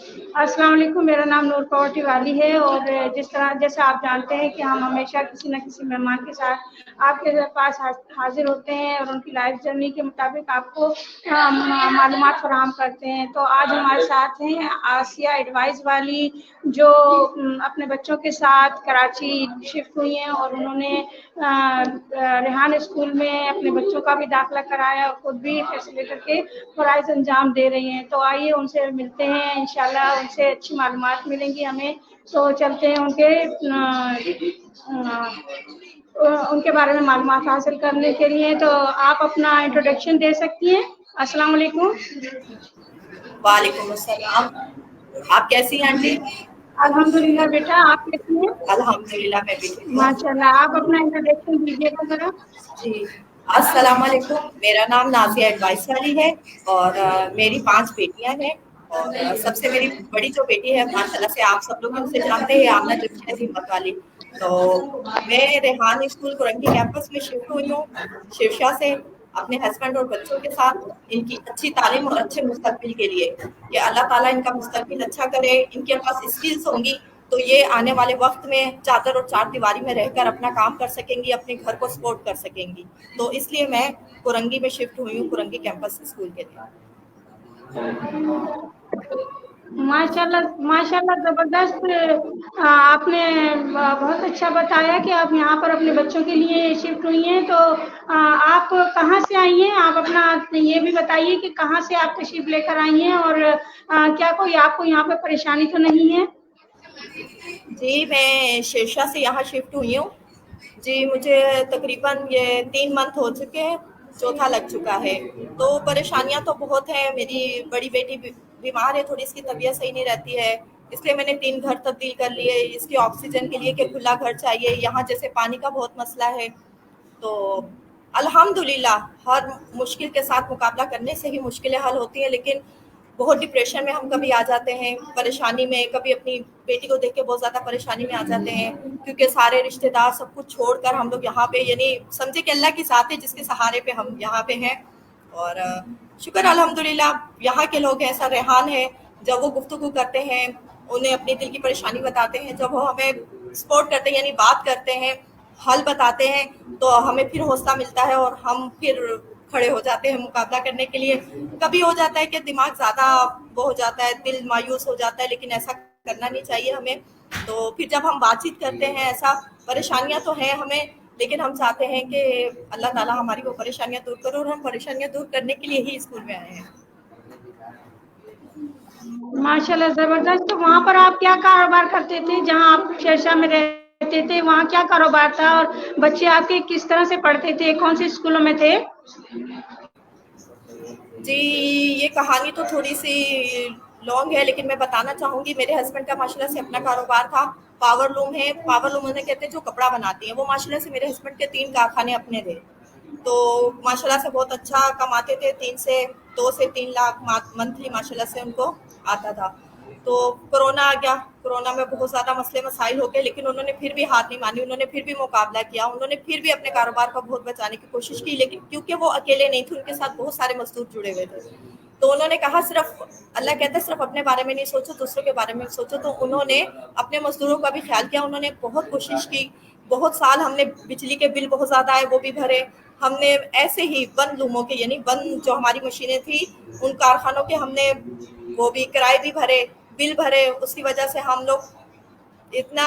अस्सलाम वालेकुम, मेरा नाम नूर कौर तिवारी है और जिस तरह जैसे आप जानते हैं कि हम हमेशा किसी न किसी मेहमान के साथ आपके पास हाजिर होते हैं और उनकी लाइफ जर्नी के मुताबिक आपको मालूमात फराहम करते हैं। तो आज हमारे साथ हैं आसिया एडवाइस वाली, जो अपने बच्चों के साथ कराची शिफ्ट हुई हैं और उन्होंने रेहान स्कूल में अपने बच्चों का भी दाखिला कराया और खुद भी फैसिलिटेटर के फ़राइज़ अंजाम दे रही हैं। तो आइए उनसे मिलते हैं, इंशाल्लाह उनसे अच्छी मालूमात मिलेंगी हमें। तो चलते हैं उनके बारे में मालूमात हासिल करने के लिए। तो आप अपना इंट्रोडक्शन दे सकती हैं। अस्सलाम वालेकुम। वालेकुम अस्सलाम। आप कैसी हैं आंटी? अल्हम्दुलिल्लाह बेटा, आप कैसी हैं? अल्हम्दुलिल्लाह मैं भी ठीक हूँ। माशाल्लाह, आप अपना इंट्रोडक्शन दीजिएगा ज़रा। जी, अस्सलाम वालेकुम। मेरा नाम नाज़िया एडवाइस वाली है और मेरी 5 बेटियां हैं और सबसे मेरी बड़ी जो बेटी है माशाल्लाह से आप सब लोग उनसे जानते हैं, आमना जमशेद हिम्मत वाली। तो मैं रेहान स्कूल कुरंगी कैंपस में शिफ्ट हुई हूँ शिवशा से अपने हस्बैंड और बच्चों के साथ इनकी अच्छी तालीम और अच्छे मुस्तकबिल के लिए कि अल्लाह ताला इनका मुस्तकबिल अच्छा करे। इनके पास स्किल्स होंगी तो ये आने वाले वक्त में चादर और चार दीवारी में रहकर अपना काम कर सकेंगी, अपने घर को सपोर्ट कर सकेंगी। तो इसलिए मैं कुरंगी में शिफ्ट हुई हूँ कुरंगी कैंपस स्कूल के लिए। माशाल्लाह माशाल्लाह, ज़बरदस्त। आपने बहुत अच्छा बताया कि आप यहाँ पर अपने बच्चों के लिए शिफ्ट हुई हैं। तो आप कहाँ से आई हैं? आप अपना ये भी बताइए कि कहाँ से आप तशरीफ़ लेकर आई हैं और क्या कोई आपको यहाँ पे परेशानी तो नहीं है? जी, मैं शिरसा से यहाँ शिफ्ट हुई हूँ। जी, मुझे तकरीबन ये 3 मंथ हो चुके हैं, चौथा लग चुका है। तो परेशानियाँ तो बहुत हैं, मेरी बड़ी बेटी बीमार है, थोड़ी इसकी तबीयत सही नहीं रहती है, इसलिए मैंने 3 घर तब्दील कर लिए। इसकी ऑक्सीजन के लिए कि खुला घर चाहिए, यहाँ जैसे पानी का बहुत मसला है। तो अल्हम्दुलिल्लाह हर मुश्किल के साथ मुकाबला करने से ही मुश्किलें हल होती हैं, लेकिन बहुत डिप्रेशन में हम कभी आ जाते हैं, परेशानी में, कभी अपनी बेटी को देख के बहुत ज़्यादा परेशानी में आ जाते हैं, क्योंकि सारे रिश्तेदार सब कुछ छोड़कर हम लोग यहाँ पे यानी समझे कि अल्लाह की ज़ात है जिसके सहारे पे हम यहाँ पे हैं। और शुक्र अल्हम्दुलिल्लाह यहाँ के लोग ऐसा रेहान है, जब वो गुफ्तगू करते हैं, उन्हें अपनी दिल की परेशानी बताते हैं, जब वो हमें सपोर्ट करते हैं यानी बात करते हैं, हल बताते हैं, तो हमें फिर हौसला मिलता है और हम फिर खड़े हो जाते हैं मुकाबला करने के लिए। कभी हो जाता है कि दिमाग ज़्यादा वो हो जाता है, दिल मायूस हो जाता है, लेकिन ऐसा करना नहीं चाहिए हमें। तो फिर जब हम बातचीत करते हैं, ऐसा परेशानियां तो हैं हमें, लेकिन हम चाहते हैं कि अल्लाह ताला हमारी वो परेशानियां दूर करे और हम परेशानियां दूर करने के लिए ही स्कूल में आए हैं। माशाल्लाह, ज़बरदस्त। तो वहाँ पर आप क्या कारोबार करते थे? जहाँ आप शिरसा में रहते थे, वहाँ क्या कारोबार था और बच्चे आपके किस तरह से पढ़ते थे? कौन से स्कूलों में थे? जी, ये कहानी तो थोड़ी सी लॉन्ग है, लेकिन मैं बताना चाहूँगी। मेरे हस्बैंड का माशाल्लाह से अपना कारोबार था, पावर लूम है। पावर लूम उन्हें कहते हैं जो कपड़ा बनाती हैं। वो माशाल्लाह से मेरे हस्बैंड के 3 कारखाने अपने थे, तो माशाल्लाह से बहुत अच्छा कमाते थे। 2 से 3 लाख मंथली माशाल्लाह से उनको आता था। तो कोरोना आ गया, कोरोना में बहुत ज़्यादा मसले मसाइल हो गए, लेकिन उन्होंने फिर भी हार नहीं मानी, उन्होंने फिर भी मुकाबला किया, उन्होंने फिर भी अपने कारोबार को बहुत बचाने की कोशिश की। लेकिन क्योंकि वो अकेले नहीं थे, उनके साथ बहुत सारे मजदूर जुड़े हुए थे, तो उन्होंने कहा सिर्फ अल्लाह कहता है सिर्फ अपने बारे में नहीं सोचो, दूसरों के बारे में सोचो। तो उन्होंने अपने मजदूरों का भी ख्याल किया, उन्होंने बहुत कोशिश की। बहुत साल हमने बिजली के बिल बहुत ज़्यादा आए, वो भी भरे। हमने ऐसे ही बंद लूमों के यानी बंद जो हमारी मशीनें थी, उन कारखानों के हमने वो भी किराए भी भरे, बिल भरे। उसकी वजह से हम लोग इतना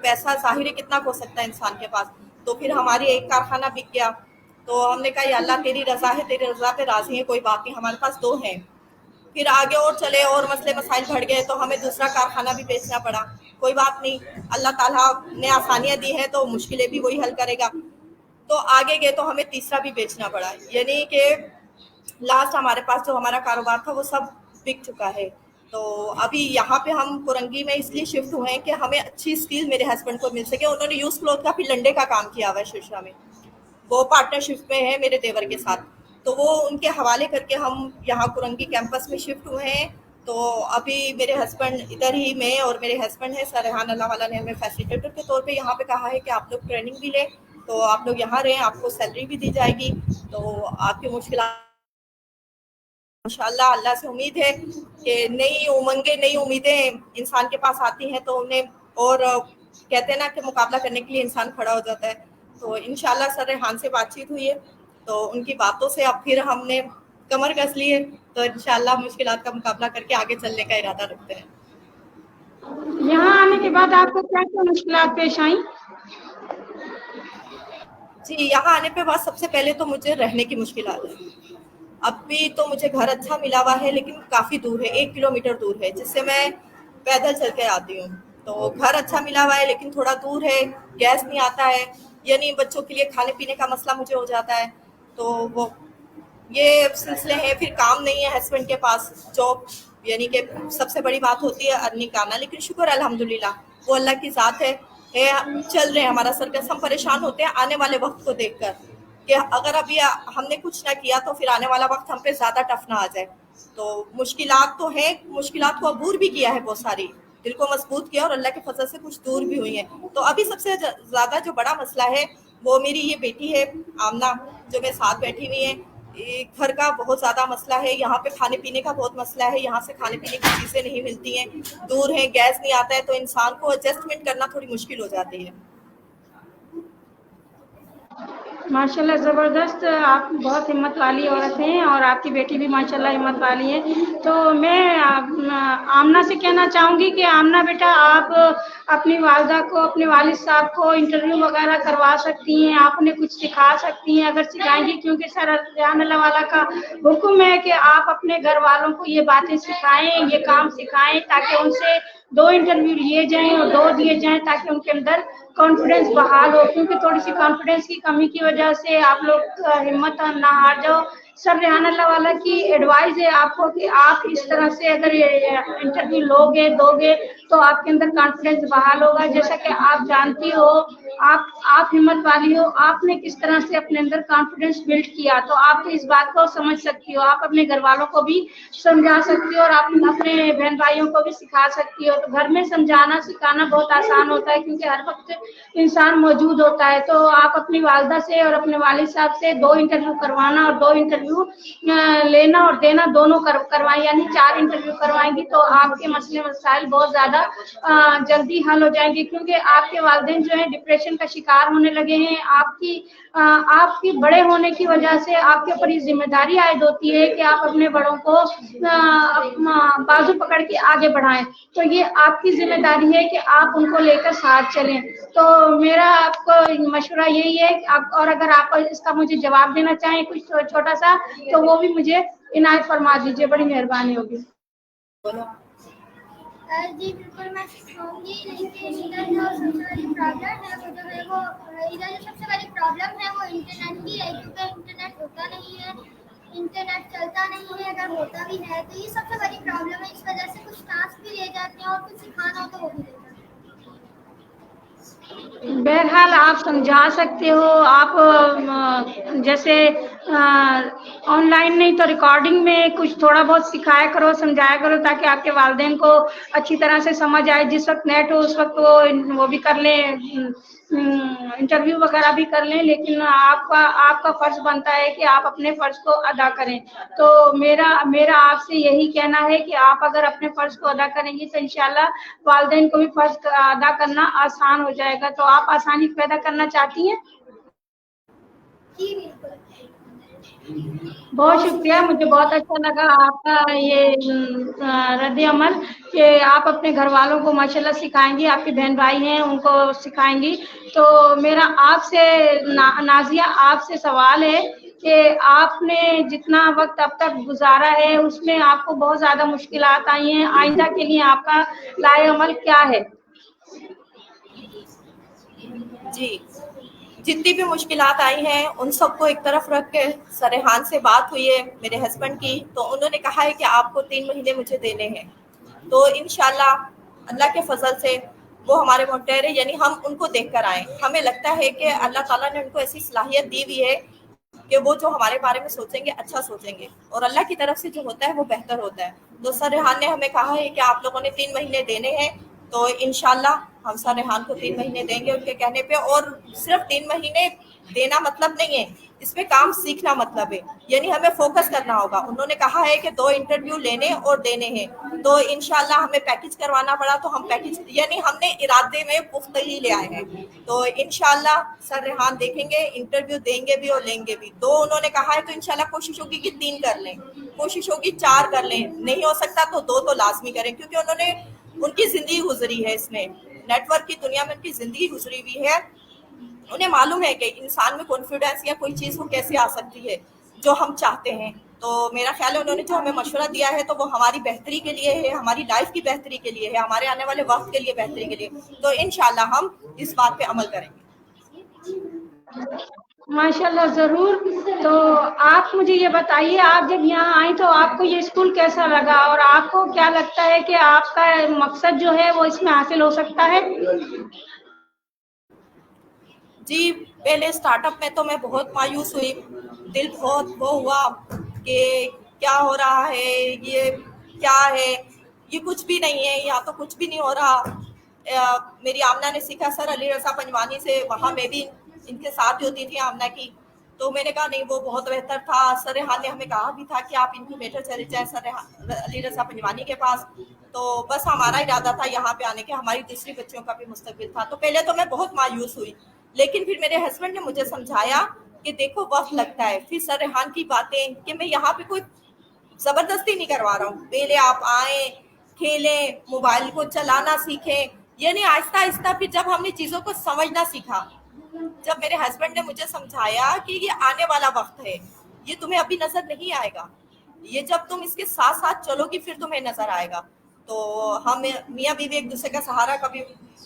पैसा ज़ाहिर है कितना हो सकता है इंसान के पास। तो फिर हमारी एक कारखाना बिक गया, तो हमने कहा या अल्लाह तेरी रज़ा है, तेरी रज़ा पे राज़ी है, कोई बात नहीं। हमारे पास 2 हैं। फिर आगे और चले और मसले मसाइल बढ़ गए, तो हमें दूसरा कारखाना भी बेचना पड़ा। कोई बात नहीं, अल्लाह ताला ने आसानियाँ दी हैं तो मुश्किलें भी वही हल करेगा। तो आगे गए तो हमें तीसरा भी बेचना पड़ा, यानी कि लास्ट हमारे पास जो हमारा कारोबार था वो सब बिक चुका है। तो अभी यहाँ पे हम कुरंगी में इसलिए शिफ्ट हुए हैं कि हमें अच्छी स्किल मेरे हस्बैंड को मिल सके। उन्होंने यूज क्लॉथ का फिर लंडे का काम किया हुआ है शिरसा में, वो पार्टनरशिप में है मेरे देवर के साथ। तो वो उनके हवाले करके हम यहाँ कुरंगी कैंपस में शिफ्ट हुए हैं। तो अभी मेरे हस्बैंड इधर ही, मैं और मेरे हस्बैंड है सरहान, अल्लाह वाला ने हमें फैसिलिटेटर के तौर पे यहाँ पे कहा है कि आप लोग ट्रेनिंग भी लें, तो आप लोग यहाँ रहें, आपको सैलरी भी दी जाएगी, तो आपकी मुश्किल माशाल्लाह अल्लाह से उम्मीद है कि नई उमंगें नई उम्मीदें इंसान के पास आती हैं तो उन्हें और कहते हैं ना कि मुकाबला करने के लिए इंसान खड़ा हो जाता है। तो इंशाल्लाह सर रेहान से बातचीत हुई है तो उनकी बातों से अब फिर हमने कमर कस ली है, तो इंशाल्लाह मुश्किलात का मुकाबला करके आगे चलने का इरादा रखते हैं। यहाँ आने के बाद आपको क्या क्या मुश्किलात पेश आई? जी, यहाँ आने पे बाद सबसे पहले तो मुझे रहने की मुश्किलात है। अब भी तो मुझे घर अच्छा मिला हुआ है लेकिन काफ़ी दूर है, 1 किलोमीटर दूर है, जिससे मैं पैदल चल के आती हूँ। तो घर अच्छा मिला हुआ है लेकिन थोड़ा दूर है, गैस नहीं आता है, यानी बच्चों के लिए खाने पीने का मसला मुझे हो जाता है। तो वो ये सिलसिले हैं। फिर काम नहीं है हस्बैंड के पास, जॉब, यानी कि सबसे बड़ी बात होती है अर्निंग का आना, लेकिन शुक्र अल्हम्दुलिल्लाह वो अल्लाह की ज़ात है चल रहे हैं हमारा सर्कस। हम परेशान होते हैं आने वाले वक्त को देखकर कि अगर अभी हमने कुछ ना किया तो फिर आने वाला वक्त हम पे ज़्यादा टफ ना आ जाए। तो मुश्किलात तो है, मुश्किलात को अबूर भी किया है बहुत सारी, दिल को मजबूत किया और अल्लाह के फजल से कुछ दूर भी हुई है। तो अभी सबसे ज़्यादा जो बड़ा मसला है वो मेरी ये बेटी है आमना, जो मेरे साथ बैठी हुई है। घर का बहुत ज़्यादा मसला है, यहाँ पे खाने पीने का बहुत मसला है, यहाँ से खाने पीने की चीज़ें नहीं मिलती हैं, दूर है, गैस नहीं आता है, तो इंसान को एडजस्टमेंट करना थोड़ी मुश्किल हो जाती है। माशाल्लाह ज़बरदस्त, आप बहुत हिम्मत वाली औरत हैं और आपकी बेटी भी माशाल्लाह हिम्मत वाली है। तो मैं आमना से कहना चाहूँगी कि आमना बेटा, आप अपनी वालदा को, अपने वालिद साहब को इंटरव्यू वगैरह करवा सकती हैं, आप उन्हें कुछ सिखा सकती हैं अगर सिखाएंगी, क्योंकि सर रेहान अल्लाह वाला का हुक्म है कि आप अपने घर वालों को ये बातें सिखाएं, ये काम सिखाएं, ताकि उनसे 2 इंटरव्यू लिए जाएं और 2 दिए जाएं ताकि उनके अंदर कॉन्फिडेंस बहाल हो, क्योंकि थोड़ी सी कॉन्फिडेंस की कमी की वजह से आप लोग हिम्मत ना हार जाओ। सर रेहान अल्लाह वाला की एडवाइस है आपको कि आप इस तरह से अगर इंटरव्यू लोगे दोगे तो आपके अंदर कॉन्फिडेंस बहाल होगा। जैसा कि आप जानती हो, आप हिम्मत वाली हो, आपने किस तरह से अपने अंदर कॉन्फिडेंस बिल्ड किया, तो आप इस बात को समझ सकती हो, आप अपने घर वालों को भी समझा सकती हो और आप अपने बहन भाइयों को भी सिखा सकती हो। तो घर में समझाना सिखाना बहुत आसान होता है क्योंकि हर वक्त इंसान मौजूद होता है। तो आप अपनी वालदा से और अपने वालिद साहब से 2 इंटरव्यू करवाना और 2 इंटरव्यू लेना और देना दोनों करवाएं, यानी 4 इंटरव्यू करवाएंगी तो आपके मसले मसाइल बहुत ज्यादा जल्दी हल हो जाएंगे, क्योंकि आपके वालिदैन जो है डिप्रेशन का शिकार होने लगे हैं। आपकी बड़े होने की वजह से आपके ऊपर ये जिम्मेदारी आयद होती है कि आप अपने बड़ों को बाजू पकड़ के आगे बढ़ाएं। तो ये आपकी जिम्मेदारी है कि आप उनको लेकर साथ चलें। तो मेरा आपको मशवरा यही है कि आप, और अगर आप इसका मुझे जवाब देना चाहें कुछ छोटा सा, तो वो भी मुझे इनायत फरमा दीजिए, बड़ी मेहरबानी होगी। जी बिल्कुल मैं सिखाऊंगी, लेकिन इधर जो सबसे बड़ी प्रॉब्लम है वो जो है वो इधर जो सबसे बड़ी प्रॉब्लम है वो इंटरनेट की है, क्योंकि इंटरनेट होता नहीं है, इंटरनेट चलता नहीं है, अगर होता भी है तो ये सबसे बड़ी प्रॉब्लम है। इस वजह से कुछ टास्क भी ले जाते हैं और कुछ सिखाना हो तो वो भी ले जाते हैं। बहरहाल आप समझा सकते हो, आप जैसे ऑनलाइन नहीं तो रिकॉर्डिंग में कुछ थोड़ा बहुत सिखाया करो, समझाया करो, ताकि आपके वालिदैन को अच्छी तरह से समझ आए। जिस वक्त नेट हो उस वक्त वो भी कर लें, इंटरव्यू वगैरह भी कर लें, लेकिन आपका फर्ज बनता है कि आप अपने फर्ज को अदा करें। तो मेरा आपसे यही कहना है कि आप अगर अपने फर्ज को अदा करेंगे तो इंशाल्लाह वालिदैन को भी फर्ज अदा करना आसान हो जाएगा। तो आप आसानी पैदा करना चाहती हैं? जी बिल्कुल। बहुत शुक्रिया, मुझे बहुत अच्छा लगा आपका ये रद्द अमल कि आप अपने घर वालों को माशाल्लाह सिखाएंगी, आपके बहन भाई हैं उनको सिखाएंगी। तो मेरा आपसे नाजिया आपसे सवाल है कि आपने जितना वक्त अब तक गुजारा है उसमें आपको बहुत ज़्यादा मुश्किलात आई हैं, आइंदा के लिए आपका लाए अमल क्या है? जी, जितनी भी मुश्किलात आई हैं उन सबको एक तरफ रख के सर रेहान से बात हुई है मेरे हस्बैंड की, तो उन्होंने कहा है कि आपको 3 महीने मुझे देने हैं। तो इंशाल्लाह अल्लाह के फजल से वो हमारे मोटेरे, यानी हम उनको देख कर आए। हमें लगता है कि अल्लाह ताला ने उनको ऐसी सलाहियत दी हुई है कि वो जो हमारे बारे में सोचेंगे अच्छा सोचेंगे, और अल्लाह की तरफ से जो होता है वो बेहतर होता है। तो सर रेहान ने हमें कहा है कि आप लोगों ने 3 महीने देने हैं, तो इंशाल्लाह हम सर रेहान को 3 महीने देंगे उनके कहने पे, और सिर्फ 3 महीने देना मतलब नहीं है, इसमें काम सीखना मतलब है, यानी हमें फोकस करना होगा। उन्होंने कहा है कि 2 इंटरव्यू लेने और देने हैं, तो इंशाल्लाह हमें पैकेज करवाना पड़ा तो हम पैकेज, यानी हमने इरादे में पुख्तगी ले आए हैं, तो इंशाल्लाह सर रेहान देखेंगे, इंटरव्यू देंगे भी और लेंगे भी। 2 उन्होंने कहा है तो इंशाल्लाह कोशिश होगी कि 3 कर लें, कोशिश होगी 4 कर लें, नहीं हो सकता तो 2 तो लाजमी करें, क्योंकि उन्होंने उनकी जिंदगी गुजरी है, इसमें नेटवर्क की दुनिया में उनकी जिंदगी गुजरी हुई है। उन्हें मालूम है कि इंसान में कॉन्फिडेंस या कोई चीज़ वो कैसे आ सकती है जो हम चाहते हैं। तो मेरा ख्याल है उन्होंने जो हमें मशवरा दिया है तो वो हमारी बेहतरी के लिए है, हमारी लाइफ की बेहतरी के लिए है, हमारे आने वाले वक्त के लिए बेहतरी के लिए, तो इंशाल्लाह हम इस बात पे अमल करेंगे। माशाल्लाह, ज़रूर। तो आप मुझे ये बताइए, आप जब यहाँ आई तो आपको ये स्कूल कैसा लगा, और आपको क्या लगता है कि आपका मकसद जो है वो इसमें हासिल हो सकता है? जी, पहले स्टार्टअप में तो मैं बहुत मायूस हुई, दिल बहुत वो हुआ कि क्या हो रहा है, ये क्या है, ये कुछ भी नहीं है, यहाँ तो कुछ भी नहीं हो रहा। मेरी आमना ने सीखा सर अली रज़ा पंजवानी से, वहाँ मैं भी इनके साथ ही होती थी आमना की, तो मैंने कहा नहीं वो बहुत बेहतर था। सर रेहान ने हमें कहा भी था कि आप इनक्यूबेटर चले जाए सर अली रज़ा पंजवानी के पास, तो बस हमारा इरादा था यहाँ पे आने के, हमारी दूसरी बच्चियों का भी मुस्तकबिल था। तो पहले तो मैं बहुत मायूस हुई, लेकिन फिर मेरे हस्बैंड ने मुझे समझाया कि देखो वक्त लगता है। फिर सर रेहान की बातें कि मैं यहाँ पे कोई जबरदस्ती नहीं करवा रहा हूँ, पहले आप आए, खेलें, मोबाइल को चलाना सीखें, यानी आहिस्ता आहिस्ता। फिर जब हमने चीज़ों को समझना सीखा, जब मेरे हस्बैंड ने मुझे समझाया कि ये आने वाला वक्त है, ये तुम्हें अभी नजर नहीं आएगा, ये जब तुम इसके साथ साथ चलोगी फिर तुम्हें नजर आएगा। तो हम मियाँ बीवी एक दूसरे का सहारा, कभी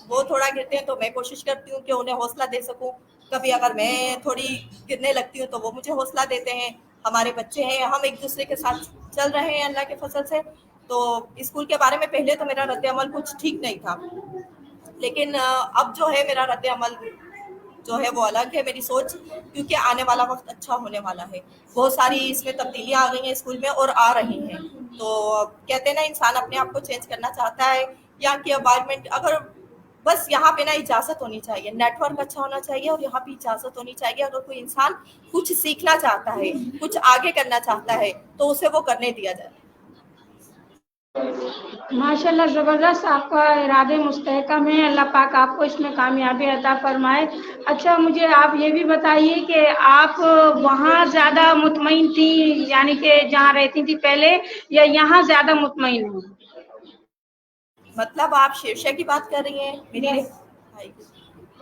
वो थोड़ा गिरते हैं तो मैं कोशिश करती हूँ कि उन्हें हौसला दे सकूँ, कभी अगर मैं थोड़ी गिरने लगती हूँ तो वो मुझे हौसला देते हैं। हमारे बच्चे हैं, हम एक दूसरे के साथ चल रहे हैं अल्लाह के फजल से। तो स्कूल के बारे में पहले तो मेरा रद्द अमल कुछ ठीक नहीं था, लेकिन अब जो है मेरा रद्द अमल जो है वो अलग है, मेरी सोच, क्योंकि आने वाला वक्त अच्छा होने वाला है। बहुत सारी इसमें तब्दीलियां आ गई हैं स्कूल में और आ रही हैं। तो कहते हैं ना, इंसान अपने आप को चेंज करना चाहता है, यहाँ की एनवायरनमेंट, अगर बस यहाँ पे ना इजाज़त होनी चाहिए, नेटवर्क अच्छा होना चाहिए और यहाँ पे इजाज़त होनी चाहिए। अगर कोई इंसान कुछ सीखना चाहता है, कुछ आगे करना चाहता है, तो उसे वो करने दिया जाए। माशाल्लाह, ज़बरदस्त, आपका इरादे मुस्तहकम है, अल्लाह पाक आपको इसमें कामयाबी अता फरमाए। अच्छा, मुझे आप ये भी बताइए कि आप वहाँ ज़्यादा मुतमईन थी, यानी कि जहाँ रहती थी पहले, या यहाँ ज़्यादा मुतमईन हो? मतलब आप शीर्षा की बात कर रही हैं मेरी?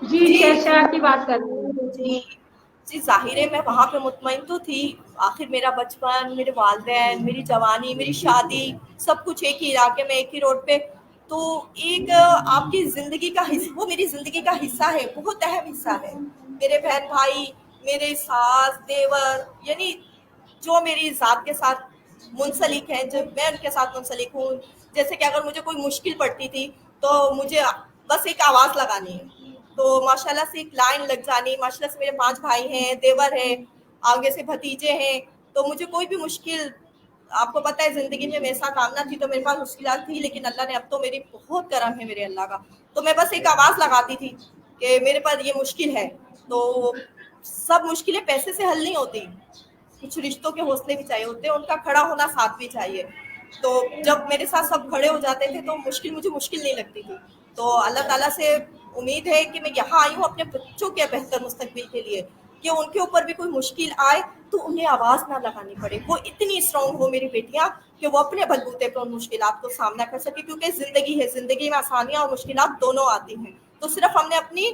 जी, जी शेरशाह की बात कर रही हूँ। जी जी, ज़ाहिर है मैं वहाँ पे मुतमईन तो थी। आखिर मेरा बचपन, मेरे वालिदैन, मेरी जवानी, मेरी शादी, सब कुछ एक ही इलाके में, एक ही रोड पे। तो एक आपकी ज़िंदगी का हिस्सा, वो मेरी ज़िंदगी का हिस्सा है, बहुत अहम हिस्सा है। मेरे बहन भाई, मेरे सास, देवर, यानी जो मेरी ज़ात के साथ मुंसलिक हैं, जो मैं उनके साथ मुंसलिक हूँ। जैसे कि अगर मुझे कोई मुश्किल पड़ती थी तो मुझे बस एक आवाज़ लगानी है, तो माशाल्लाह से एक लाइन लग जानी। माशाल्लाह से मेरे 5 भाई हैं, देवर हैं, आगे से भतीजे हैं, तो मुझे कोई भी मुश्किल, आपको पता है ज़िंदगी में मेरे साथ आमना थी तो मेरे पास मुश्किलात थी, लेकिन अल्लाह ने अब तो मेरी बहुत करम है मेरे अल्लाह का। तो मैं बस एक आवाज़ लगाती थी कि मेरे पास ये मुश्किल है। तो सब मुश्किलें पैसे से हल नहीं होती, कुछ रिश्तों के हौसले भी चाहिए होते हैं, उनका खड़ा होना साथ भी चाहिए। तो जब मेरे साथ सब खड़े हो जाते थे तो मुश्किल मुझे मुश्किल नहीं लगती थी। तो अल्लाह ताला से उम्मीद है कि मैं यहाँ आई हूँ अपने बच्चों के बेहतर मुस्तकबिल के लिए, कि उनके ऊपर भी कोई मुश्किल आए तो उन्हें आवाज़ ना लगानी पड़े, वो इतनी स्ट्रांग हो मेरी बेटियाँ कि वो अपने बलबूते पर उन मुश्किलात को सामना कर सके, क्योंकि ज़िंदगी है, ज़िंदगी में आसानियाँ और मुश्किलात दोनों आती हैं। तो सिर्फ हमने अपनी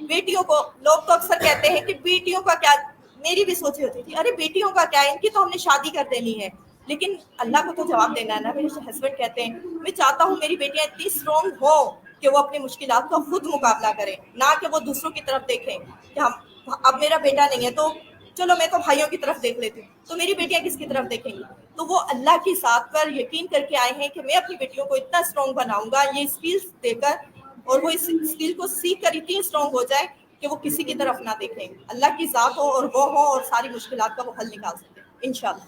बेटियों को, लोग तो अक्सर कहते हैं कि बेटियों का क्या, मेरी भी सोची होती थी अरे बेटियों का क्या है, इनकी तो हमने शादी कर देनी है, लेकिन अल्लाह को तो जवाब देना है ना। मेरे हस्बैंड कहते हैं मैं चाहता हूँ मेरी बेटियाँ इतनी स्ट्रांग हो कि वो अपनी मुश्किलात का खुद मुकाबला करें, ना कि वो दूसरों की तरफ देखें कि हम, अब मेरा बेटा नहीं है तो चलो मैं तो भाइयों की तरफ देख लेती हूँ, तो मेरी बेटियाँ किसकी तरफ देखेंगी। तो वो अल्लाह की ज़ात पर यकीन करके आए हैं कि मैं अपनी बेटियों को इतना स्ट्रांग बनाऊंगा, ये स्किल्स देकर, और वो इस स्किल को सीख कर इतनी स्ट्रांग हो जाए कि वो किसी की तरफ ना देखें, अल्लाह की ज़ात हो और वो हो और सारी मुश्किलात का वो हल निकाल सके इंशाल्लाह।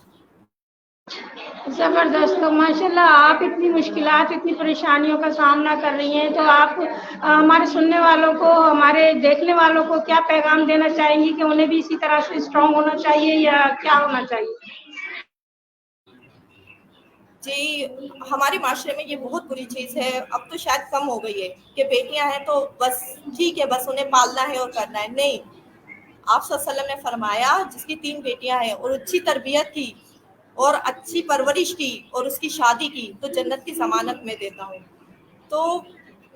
ज़बरदस्त। तो माशाल्लाह आप इतनी मुश्किलात, इतनी परेशानियों का सामना कर रही हैं, तो आप हमारे सुनने वालों को, हमारे देखने वालों को क्या पैगाम देना चाहेंगी कि उन्हें भी इसी तरह से स्ट्रांग होना चाहिए या क्या होना चाहिए? जी, हमारे माशरे में ये बहुत बुरी चीज़ है, अब तो शायद कम हो गई है कि बेटियां हैं तो बस ठीक है, बस उन्हें पालना है और करना है। नहीं, आप सल्लल्लाहु अलैहि वसल्लम ने फरमाया जिसकी 3 बेटियां हैं और अच्छी तरबियत की और अच्छी परवरिश की और उसकी शादी की तो जन्नत की ज़मानत मैं देता हूँ। तो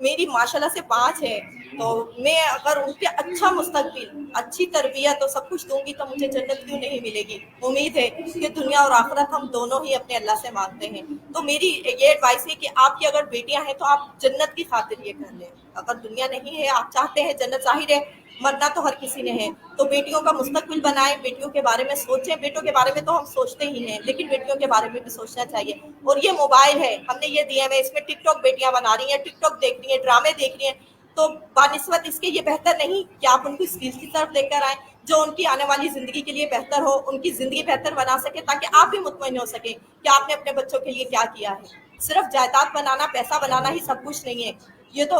मेरी माशाल्लाह से 5 है, तो मैं अगर उनके अच्छा मुस्तकबिल, अच्छी तरबियत और सब कुछ दूँगी तो मुझे जन्नत क्यों नहीं मिलेगी। उम्मीद है कि दुनिया और आखिरत हम दोनों ही अपने अल्लाह से मांगते हैं। तो मेरी ये एडवाइस है कि आपकी अगर बेटियां हैं तो आप जन्नत की खातिर ये कर लें। अगर दुनिया नहीं है, आप चाहते हैं जन्नत, ज़ाहिर है मरना तो हर किसी ने है, तो बेटियों का मुस्तकबिल बनाएं, बेटियों के बारे में सोचें। बेटों के बारे में तो हम सोचते ही हैं, लेकिन बेटियों के बारे में भी सोचना चाहिए। और ये मोबाइल है, हमने ये दिया है, इसमें टिकटॉक बेटियां बना रही हैं, टिकटॉक देख रही हैं, ड्रामे देख रही हैं, तो बानिस्बत इसके ये बेहतर नहीं कि आप उनको स्किल्स की तरफ लेकर आए जो उनकी आने वाली जिंदगी के लिए बेहतर हो, उनकी जिंदगी बेहतर बना सके, ताकि आप भी मुतमईन हो सके कि आपने अपने बच्चों के लिए क्या किया है। सिर्फ जायदाद बनाना, पैसा बनाना ही सब कुछ नहीं है, ये तो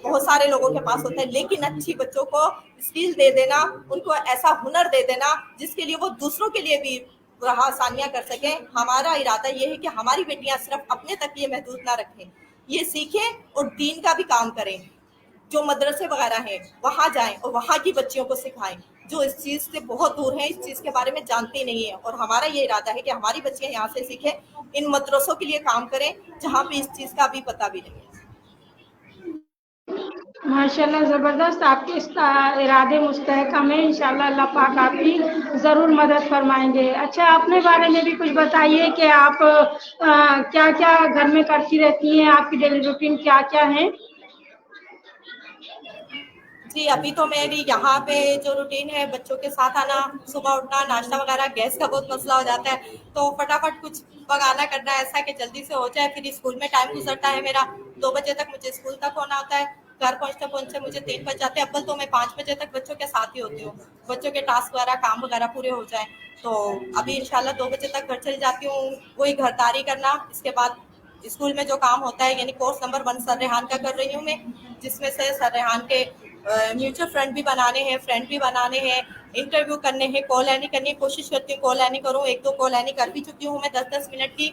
बहुत सारे लोगों के पास होता है, लेकिन अच्छी बच्चों को स्किल दे देना, उनको ऐसा हुनर दे देना जिसके लिए वो दूसरों के लिए भी आसानियां कर सकें। हमारा इरादा ये है कि हमारी बेटियां सिर्फ अपने तक ये महदूद ना रखें, ये सीखें और दीन का भी काम करें। जो मदरसे वगैरह हैं वहाँ जाएं और वहाँ की बच्चियों को सिखाएं जो इस चीज़ से बहुत दूर हैं, इस चीज़ के बारे में जानती नहीं है। और हमारा ये इरादा है कि हमारी बच्चियां यहाँ से सीखें, इन मदरसों के लिए काम करें जहाँ पे इस चीज़ का भी पता भी नहीं है। माशाल्लाह ज़बरदस्त, आपके इस इरादे मुस्तहकम है, इंशाल्लाह अल्लाह पाक आपकी ज़रूर मदद फरमाएंगे। अच्छा, अपने बारे में भी कुछ बताइए कि आप क्या क्या घर में करती रहती हैं, आपकी डेली रूटीन क्या क्या है? जी, अभी तो मेरी यहाँ पे जो रूटीन है, बच्चों के साथ आना, सुबह उठना, नाश्ता वगैरह, गैस का बहुत मसला हो जाता है, तो फटाफट कुछ पकाना करना है ऐसा कि जल्दी से हो जाए। फिर स्कूल में टाइम गुजरता है मेरा, 2 बजे तक मुझे स्कूल तक होना होता है, घर पहुँचते पहुँचते मुझे 3 बज जाते हैं। अव्वल तो मैं 5 बजे तक बच्चों के साथ ही होती हूँ, बच्चों के टास्क वगैरह, काम वगैरह पूरे हो जाए। तो अभी इंशाल्लाह 2 बजे तक घर चली जाती हूँ, वही घरदारी करना, इसके बाद स्कूल में जो काम होता है, यानी कोर्स नंबर 1 सर रेहान का कर रही हूँ मैं, जिसमें से सर रेहान के म्यूचुअल फ्रेंड भी बनाने हैं, फ्रेंड भी बनाने हैं, इंटरव्यू करने हैं, कॉल एनी करनी है, कोशिश करती हूँ कॉल एनी करूँ। 1-2 कॉल एनी कर भी चुकी हूँ मैं 10-10 मिनट की,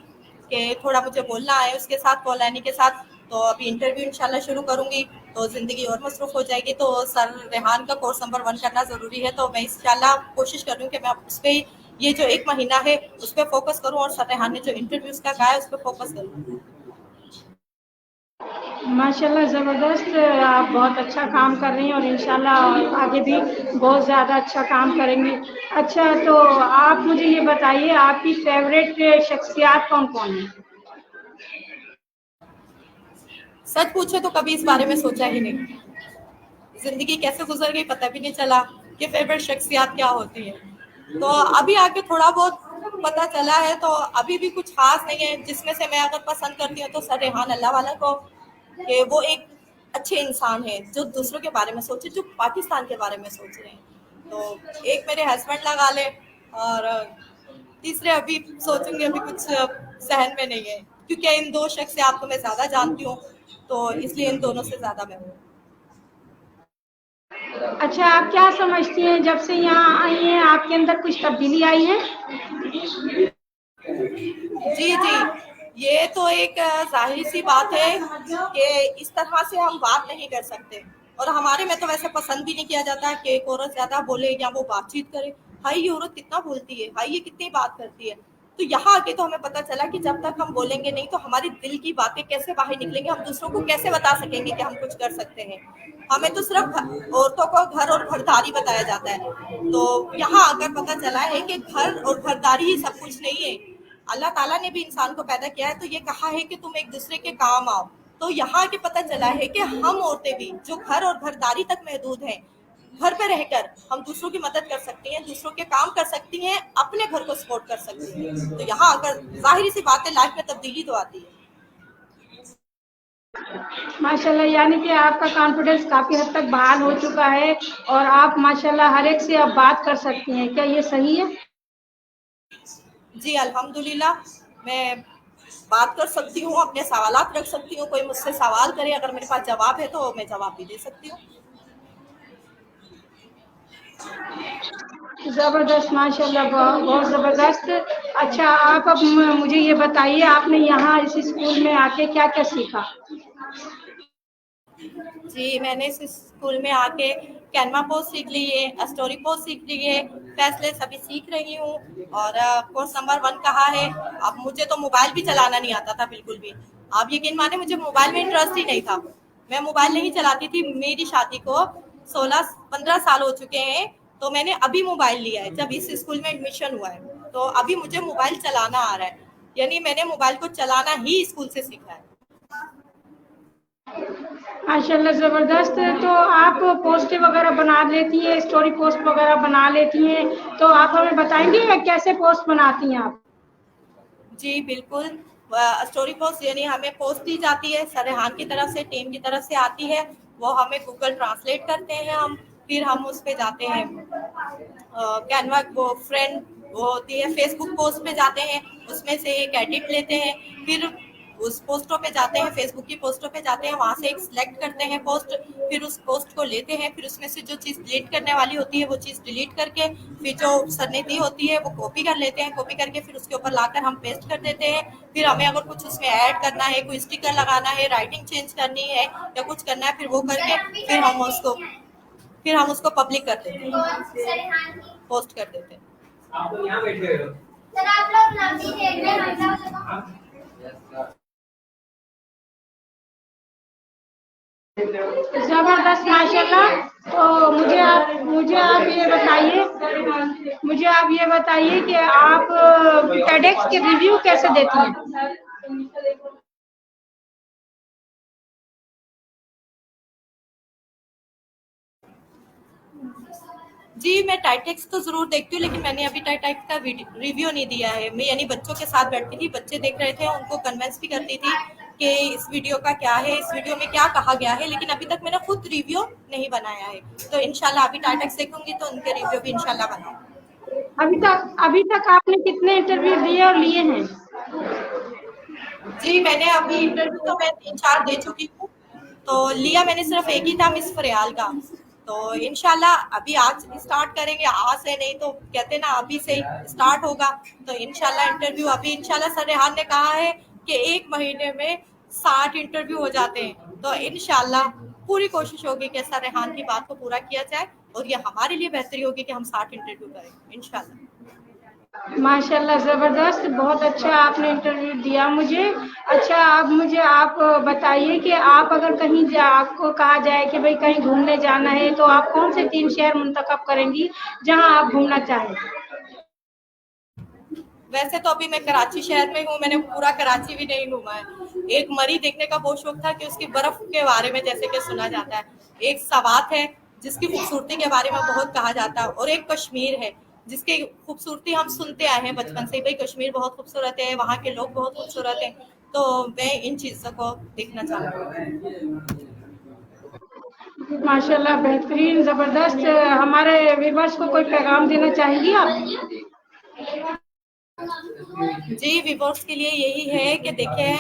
कि थोड़ा मुझे बोलना है उसके साथ, कॉल एनी के साथ। तो अभी इंटरव्यू इंशाल्लाह शुरू करूँगी तो ज़िंदगी और मसरूफ़ हो जाएगी। तो सर रेहान का कोर्स नंबर 1 करना ज़रूरी है, तो मैं इंशाल्लाह कोशिश कर रही हूँ कि मैं उस पर ये जो 1 महीना है उस पर फोकस करूँ, और सर रेहान ने जो इंटरव्यूज़ का कहा है उस पर फोकस करूँ। माशाल्लाह ज़बरदस्त, आप बहुत अच्छा काम कर रही हैं और इंशाल्लाह आगे भी बहुत ज़्यादा अच्छा काम करेंगी। अच्छा, तो आप मुझे ये बताइए, आपकी फेवरेट शख्सियत कौन कौन है? सच पूछे तो कभी इस बारे में सोचा ही नहीं, जिंदगी कैसे गुजर गई पता भी नहीं चला कि फेवरेट शख्सियत क्या होती है। तो अभी आके थोड़ा बहुत पता चला है, तो अभी भी कुछ खास नहीं है। जिसमें से मैं अगर पसंद करती हूँ तो सर रेहान अल्लाह वाला को, कि वो एक अच्छे इंसान है जो दूसरों के बारे में सोचे, जो पाकिस्तान के बारे में सोच रहे हैं। तो एक मेरे हस्बैंड लगा ले, और तीसरे अभी सोचूंगी, अभी कुछ सहन में नहीं है, क्योंकि इन 2 शख्सियत को मैं ज़्यादा जानती हूँ, तो इसलिए इन दोनों से ज़्यादा मैं हूँ। अच्छा, आप क्या समझती हैं, जब से यहाँ आई हैं आपके अंदर कुछ तब्दीली आई है? जी, जी। ये तो एक ज़ाहिर सी बात है कि इस तरह से हम बात नहीं कर सकते, और हमारे में तो वैसे पसंद भी नहीं किया जाता कि एक औरत ज़्यादा बोले या वो बातचीत करे। हाय ये औरत कितना बोलती है, हाय ये कितनी बात करती है। तो यहाँ आके तो हमें पता चला कि जब तक हम बोलेंगे नहीं तो हमारी दिल की बातें कैसे बाहर निकलेंगी, हम दूसरों को कैसे बता सकेंगे कि हम कुछ कर सकते हैं। हमें तो सिर्फ औरतों को घर और घरदारी बताया जाता है। तो यहाँ आकर पता चला है कि घर और घरदारी ही सब कुछ नहीं है। अल्लाह ताला ने भी इंसान को पैदा किया है तो ये कहा है कि तुम एक दूसरे के काम आओ। तो यहाँ के पता चला है कि हम औरतें भी जो घर और घरदारी तक महदूद हैं, घर पे रहकर हम दूसरों की मदद कर सकती हैं, दूसरों के काम कर सकती हैं, अपने घर को सपोर्ट कर सकती हैं। तो यहाँ आकर जाहिर सी बात है, लाइफ में तब्दीली तो आती है। माशाल्लाह, यानी कि आपका कॉन्फिडेंस काफ़ी हद तक बहाल हो चुका है और आप माशाल्लाह हर एक से अब बात कर सकती हैं, क्या ये सही है? जी अल्हम्दुलिल्लाह, मैं बात कर सकती हूँ, अपने सवालात रख सकती हूँ, कोई मुझसे सवाल करे, अगर मेरे पास जवाब है तो मैं जवाब भी दे सकती हूँ। जबरदस्त, माशाल्लाह, बहुत जबरदस्त। अच्छा, आप अब मुझे ये बताइए, आपने यहाँ इस स्कूल में आके क्या क्या सीखा? जी, मैंने इस स्कूल में आके कैनवा पोज सीख ली है, स्टोरी पोज सीख ली है, फैसले सभी सीख रही हूँ। और कोर्स नंबर 1 कहा है। अब मुझे तो मोबाइल भी चलाना नहीं आता था बिल्कुल भी। आप यकीन माने, मुझे मोबाइल में इंटरेस्ट ही नहीं था। मैं मोबाइल नहीं चलाती थी। मेरी शादी को 16-15 साल हो चुके हैं, तो मैंने अभी मोबाइल लिया है जब इस स्कूल में एडमिशन हुआ है। तो अभी मुझे मोबाइल चलाना आ रहा है, यानी मैंने मोबाइल को चलाना ही स्कूल से सीखा है। माशाल्लाह, जबरदस्त। तो आप पोस्ट वगैरह बना लेती हैं, स्टोरी पोस्ट वगैरह बना लेती हैं, तो आप हमें बताएंगे कैसे पोस्ट बनाती हैं आप? जी बिल्कुल। स्टोरी पोस्ट यानी हमें पोस्ट दी जाती है, सरहान की तरफ से, टीम की तरफ से आती है, वो हमें गूगल ट्रांसलेट करते हैं हम, फिर हम उस पे जाते हैं। कैनवा वो फ्रेंड वो होती है, फेसबुक पोस्ट पे जाते हैं, उसमें से एक एडिट लेते हैं, फिर उस पोस्टों पे जाते हैं, फेसबुक की पोस्टों पे जाते हैं, वहाँ से एक सिलेक्ट करते हैं पोस्ट, फिर उस पोस्ट को लेते हैं, फिर उसमें से जो चीज़ डिलीट करने वाली होती है वो चीज़ डिलीट करके फिर जो सर ने दी होती है वो कॉपी कर लेते हैं, कॉपी करके फिर उसके ऊपर लाकर हम पेस्ट कर देते हैं। फिर हमें अगर कुछ उसमें ऐड करना है, कोई स्टिकर लगाना है, राइटिंग चेंज करनी है या कुछ करना है, फिर वो करके फिर हम उसको पब्लिक कर देते हैं, पोस्ट कर देते हैं। सर आप लोग नबी देख रहे हैं, जबरदस्त, माशाल्लाह। तो मुझे आप ये बताइए कि आप टेडेक्स के रिव्यू कैसे देती हैं? जी, मैं टाइटेक्स तो ज़रूर देखती हूँ, लेकिन मैंने अभी टाइटेक्स का रिव्यू नहीं दिया है। मैं यानी बच्चों के साथ बैठती थी, बच्चे देख रहे थे, उनको कन्विंस भी करती थी कि इस वीडियो का क्या है, इस वीडियो में क्या कहा गया है, लेकिन अभी तक मैंने खुद रिव्यू नहीं बनाया है। तो इंशाल्लाह अभी टाइटेक्स देखूंगी तो उनके रिव्यू भी इंशाल्लाह बनाऊंगी। अभी तक आपने कितने इंटरव्यू दिए और लिए हैं? जी, मैंने अभी इंटरव्यू तो मैं 3-4 दे चुकी हूँ, तो लिया मैंने सिर्फ एक ही था, मिस फरियाल का। तो इंशाल्लाह अभी आज स्टार्ट करेंगे, आज से नहीं तो कहते ना अभी से स्टार्ट होगा। तो इंशाल्लाह इंटरव्यू अभी इंशाल्लाह सर रेहान ने कहा है कि 1 महीने में 60 इंटरव्यू हो जाते हैं। तो इंशाल्लाह पूरी कोशिश होगी कि सर रेहान की बात को पूरा किया जाए, और ये हमारे लिए बेहतरी होगी कि हम 60 इंटरव्यू करें इंशाल्लाह। माशाल्लाह, जबरदस्त, बहुत अच्छा आपने इंटरव्यू दिया मुझे। अच्छा, आप बताइए कि आप अगर आपको कहा जाए कि भाई कहीं घूमने जाना है, तो आप कौन से 3 शहर मुंतखब करेंगी जहां आप घूमना चाहें? वैसे तो अभी मैं कराची शहर में हूँ, मैंने पूरा कराची भी नहीं घूमा है। एक मरी देखने का बहुत शौक था कि उसकी बर्फ के बारे में जैसे कि सुना जाता है, एक सवात है जिसकी खूबसूरती के बारे में बहुत कहा जाता है, और एक कश्मीर है जिसकी खूबसूरती हम सुनते आए हैं बचपन से, भाई कश्मीर बहुत खूबसूरत है, वहाँ के लोग बहुत खूबसूरत हैं। तो मैं इन चीज़ों को देखना चाहूँगी। माशाल्लाह, बेहतरीन, जबरदस्त। हमारे व्यूअर्स को कोई पैगाम देना चाहेंगी आप? जी, व्यूअर्स के लिए यही है कि देखिए,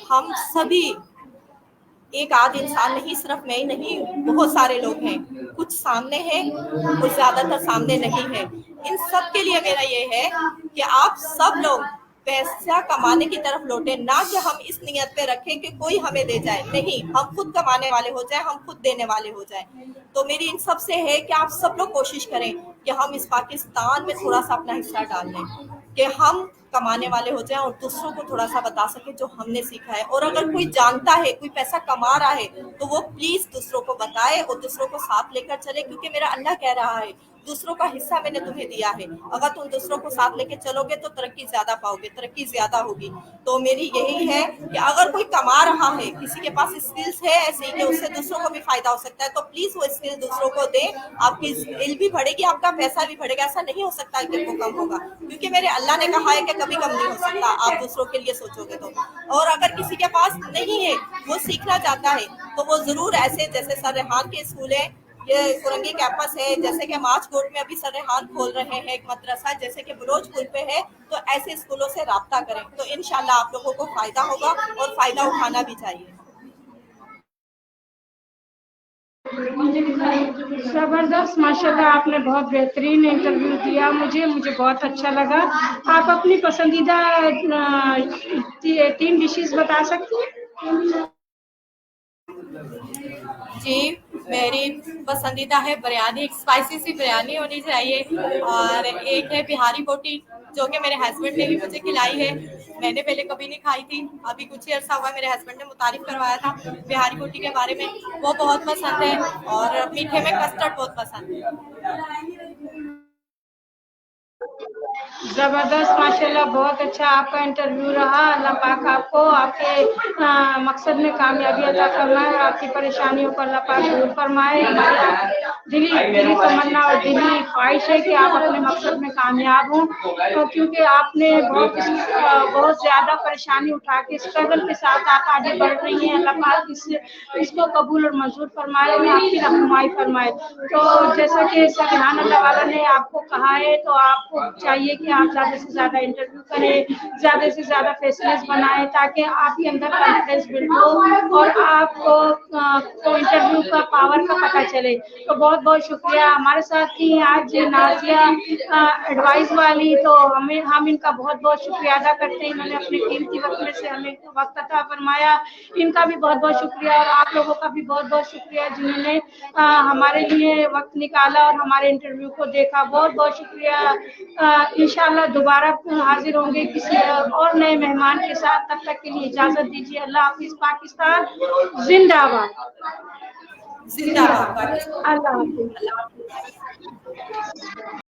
हम सभी एक आध इंसान नहीं, सिर्फ मैं ही नहीं, बहुत सारे लोग हैं, कुछ सामने हैं, कुछ ज्यादातर सामने नहीं है। इन सब के लिए मेरा ये है कि आप सब लोग पैसा कमाने की तरफ लौटे, ना कि हम इस नियत पे रखें कि कोई हमें दे जाए, नहीं, हम खुद कमाने वाले हो जाए, हम खुद देने वाले हो जाए। तो मेरी इन सब से है कि आप सब लोग कोशिश करें कि हम इस पाकिस्तान में थोड़ा सा अपना हिस्सा डाल लें, कि हम कमाने वाले हो जाएं और दूसरों को थोड़ा सा बता सके जो हमने सीखा है। और अगर कोई जानता है, कोई पैसा कमा रहा है, तो वो प्लीज दूसरों को बताए और दूसरों को साथ लेकर चले, क्योंकि मेरा अल्लाह कह रहा है दूसरों का हिस्सा मैंने तुम्हें दिया है, अगर तुम दूसरों को साथ लेके चलोगे तो तरक्की ज्यादा पाओगे, तरक्की ज्यादा होगी। तो मेरी यही है कि अगर कोई कमा रहा है, किसी के पास स्किल्स है ऐसे कि उससे दूसरों को भी फायदा हो सकता है, तो प्लीज वो स्किल दूसरों को दे, आपकी स्किल भी बढ़ेगी, आपका पैसा भी बढ़ेगा। ऐसा नहीं हो सकता कि वो कम होगा, क्योंकि मेरे अल्लाह ने कहा है कि कभी कम नहीं हो सकता, आप दूसरों के लिए सोचोगे तो। और अगर किसी के पास नहीं है, वो सीखना चाहता है, तो वो जरूर ऐसे जैसे सर रेहान के स्कूल है, یہ فرنگی کیمپس ہے. جیسے کہ ماچ کوٹ میں ابھی سرحان کھول رہے ہیں ایک مدرسہ, جیسے کہ بلوچ پل پہ ہے, تو ایسے اسکولوں سے رابطہ کریں تو انشاءاللہ آپ لوگوں کو فائدہ ہوگا اور فائدہ اٹھانا بھی چاہیے. زبردست, ماشاءاللہ آپ نے بہت بہترین انٹرویو دیا. مجھے بہت اچھا لگا. آپ اپنی پسندیدہ 3 ڈشز بتا سکتی ہیں؟ جی, میری پسندیدہ ہے بریانی, ایک اسپائسی سی بریانی ہونی چاہیے, اور ایک ہے بہاری بوٹی جو کہ میرے ہسبینڈ نے بھی مجھے کھلائی ہے. میں نے پہلے کبھی نہیں کھائی تھی, ابھی کچھ ہی عرصہ ہوا میرے ہسبینڈ نے متعارف کروایا تھا بہاری بوٹی کے بارے میں, وہ بہت پسند ہے. اور میٹھے میں کسٹرڈ بہت پسند ہے. زبردست, ماشاءاللہ بہت اچھا آپ کا انٹرویو رہا. اللہ پاک آپ کو آپ کے مقصد میں کامیابی عطا فرمائے, آپ کی پریشانیوں کو اللہ پاک دور فرمائے. دلی تمنا اور دلی خواہش ہے کہ آپ اپنے مقصد میں کامیاب ہوں, کیونکہ آپ نے بہت زیادہ پریشانی اٹھا کے اسٹرگل کے ساتھ آپ آگے بڑھ رہی ہیں. اللہ پاک اس کو قبول اور منظور فرمائے, آپ کی رہنمائی فرمائے. تو جیسا کہ سبحان اللہ والا نے آپ کو کہا ہے, تو آپ کو چاہیے کہ آپ زیادہ سے زیادہ انٹرویو کریں, زیادہ سے زیادہ فیصلز بنائیں, تاکہ آپ کے اندر کانفیڈنس بلڈ ہو اور آپ کو انٹرویو کا پاور کا پتہ چلے. تو بہت بہت شکریہ. ہمارے ساتھ تھی آج نازیہ ایڈوائز والی, تو ہم ان کا بہت بہت شکریہ ادا کرتے ہیں. انہوں نے اپنے قیمتی وقت میں سے ہمیں وقت عطا فرمایا. ان کا بھی بہت بہت شکریہ, اور آپ لوگوں کا بھی بہت بہت شکریہ جنہوں نے ہمارے لیے وقت نکالا اور ہمارے انٹرویو کو دیکھا. بہت بہت شکریہ. انشاءاللہ دوبارہ حاضر ہوں گے کسی اور نئے مہمان کے ساتھ. تب تک کے لیے اجازت دیجیے. اللہ حافظ. پاکستان زندہ باد. زندہ باد پاکستان. اللہ اللہ حافظ.